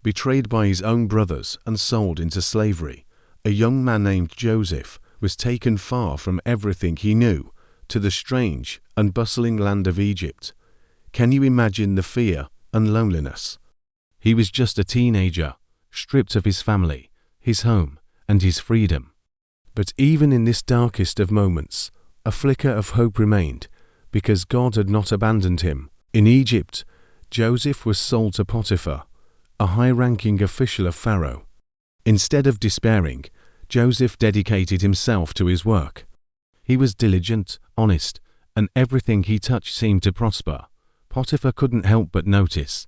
Betrayed by his own brothers and sold into slavery, a young man named Joseph was taken far from everything he knew to the strange and bustling land of Egypt. Can you imagine the fear and loneliness? He was just a teenager, stripped of his family, his home, and his freedom. But even in this darkest of moments, a flicker of hope remained, because God had not abandoned him. In Egypt, Joseph was sold to Potiphar, a high-ranking official of Pharaoh. Instead of despairing, Joseph dedicated himself to his work. He was diligent, honest, and everything he touched seemed to prosper. Potiphar couldn't help but notice.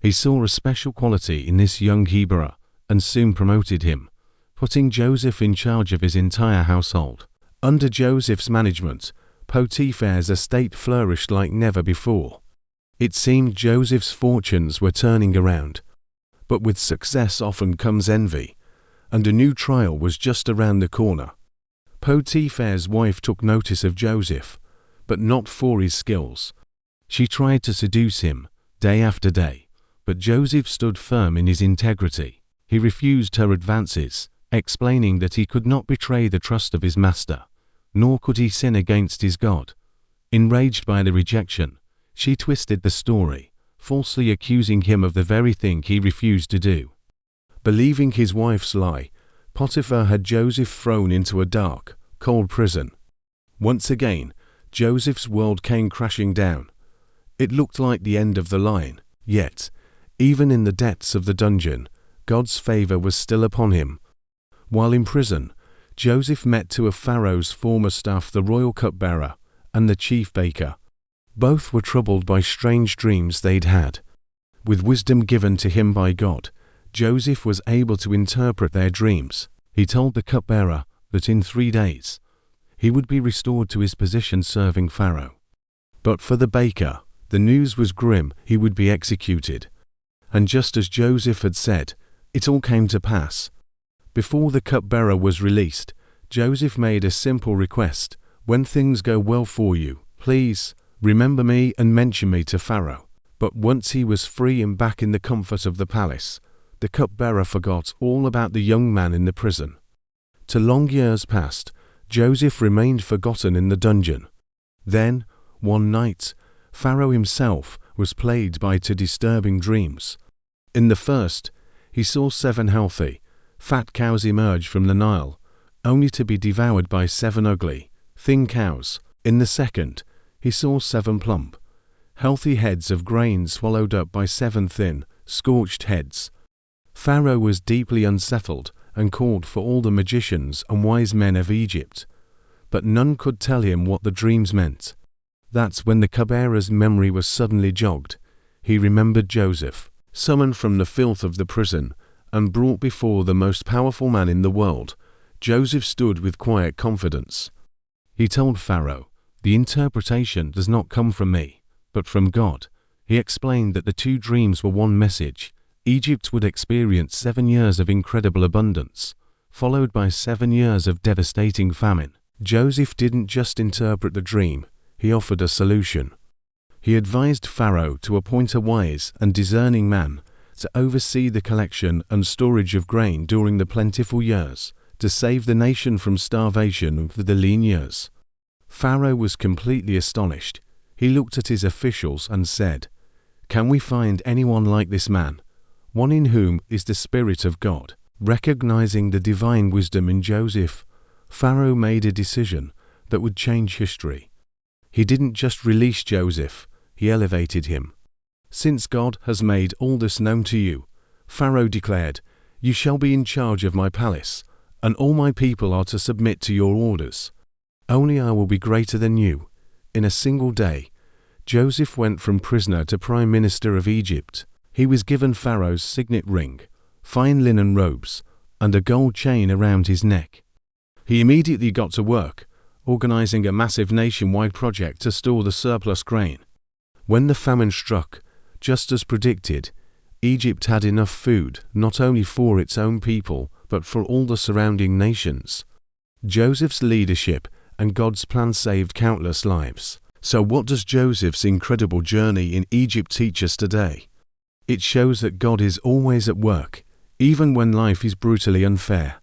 He saw a special quality in this young Hebrew and soon promoted him, putting Joseph in charge of his entire household. Under Joseph's management, Potiphar's estate flourished like never before. It seemed Joseph's fortunes were turning around. But with success often comes envy, and a new trial was just around the corner. Potiphar's wife took notice of Joseph, but not for his skills. She tried to seduce him, day after day, but Joseph stood firm in his integrity. He refused her advances, explaining that he could not betray the trust of his master, nor could he sin against his God. Enraged by the rejection, she twisted the story, falsely accusing him of the very thing he refused to do. Believing his wife's lie, Potiphar had Joseph thrown into a dark, cold prison. Once again, Joseph's world came crashing down. It looked like the end of the line, yet, even in the depths of the dungeon, God's favor was still upon him. While in prison, Joseph met two of Pharaoh's former staff, the royal cupbearer and the chief baker. Both were troubled by strange dreams they'd had. With wisdom given to him by God, Joseph was able to interpret their dreams. He told the cupbearer that in 3 days, he would be restored to his position serving Pharaoh. But for the baker, the news was grim: he would be executed. And just as Joseph had said, it all came to pass. Before the cupbearer was released, Joseph made a simple request: when things go well for you, please remember me and mention me to Pharaoh. But once he was free and back in the comfort of the palace, the cupbearer forgot all about the young man in the prison. Till long years passed, Joseph remained forgotten in the dungeon. Then, one night, Pharaoh himself was plagued by 2 disturbing dreams. In the first, he saw 7 healthy, fat cows emerge from the Nile, only to be devoured by 7 ugly, thin cows. In the second, he saw 7 plump, healthy heads of grain swallowed up by 7 thin, scorched heads. Pharaoh was deeply unsettled and called for all the magicians and wise men of Egypt, but none could tell him what the dreams meant. That's when the cupbearer's memory was suddenly jogged. He remembered Joseph, summoned from the filth of the prison and brought before the most powerful man in the world. Joseph stood with quiet confidence. He told Pharaoh, "The interpretation does not come from me, but from God." He explained that the 2 dreams were one message. Egypt would experience 7 years of incredible abundance, followed by 7 years of devastating famine. Joseph didn't just interpret the dream, he offered a solution. He advised Pharaoh to appoint a wise and discerning man to oversee the collection and storage of grain during the plentiful years, to save the nation from starvation for the lean years. Pharaoh was completely astonished. He looked at his officials and said, "Can we find anyone like this man, one in whom is the Spirit of God?" Recognizing the divine wisdom in Joseph, Pharaoh made a decision that would change history. He didn't just release Joseph, he elevated him. "Since God has made all this known to you," Pharaoh declared, "you shall be in charge of my palace, and all my people are to submit to your orders. Only I will be greater than you." In a single day, Joseph went from prisoner to prime minister of Egypt. He was given Pharaoh's signet ring, fine linen robes, and a gold chain around his neck. He immediately got to work, organizing a massive nationwide project to store the surplus grain. When the famine struck, just as predicted, Egypt had enough food not only for its own people, but for all the surrounding nations. Joseph's leadership and God's plan saved countless lives. So what does Joseph's incredible journey in Egypt teach us today? It shows that God is always at work, even when life is brutally unfair.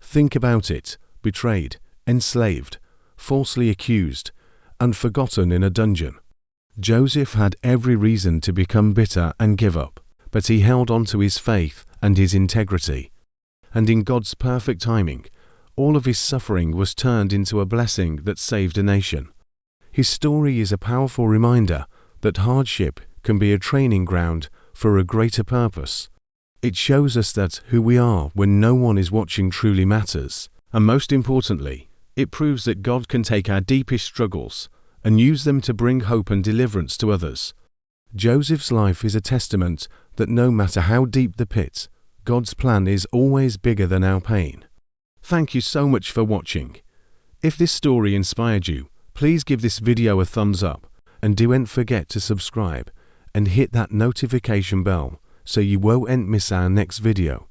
Think about it: betrayed, enslaved, falsely accused, and forgotten in a dungeon. Joseph had every reason to become bitter and give up, but he held on to his faith and his integrity. And in God's perfect timing, all of his suffering was turned into a blessing that saved a nation. His story is a powerful reminder that hardship can be a training ground for a greater purpose. It shows us that who we are when no one is watching truly matters. And most importantly, it proves that God can take our deepest struggles and use them to bring hope and deliverance to others. Joseph's life is a testament that no matter how deep the pit, God's plan is always bigger than our pain. Thank you so much for watching. If this story inspired you, please give this video a thumbs up, and don't forget to subscribe and hit that notification bell so you won't miss our next video.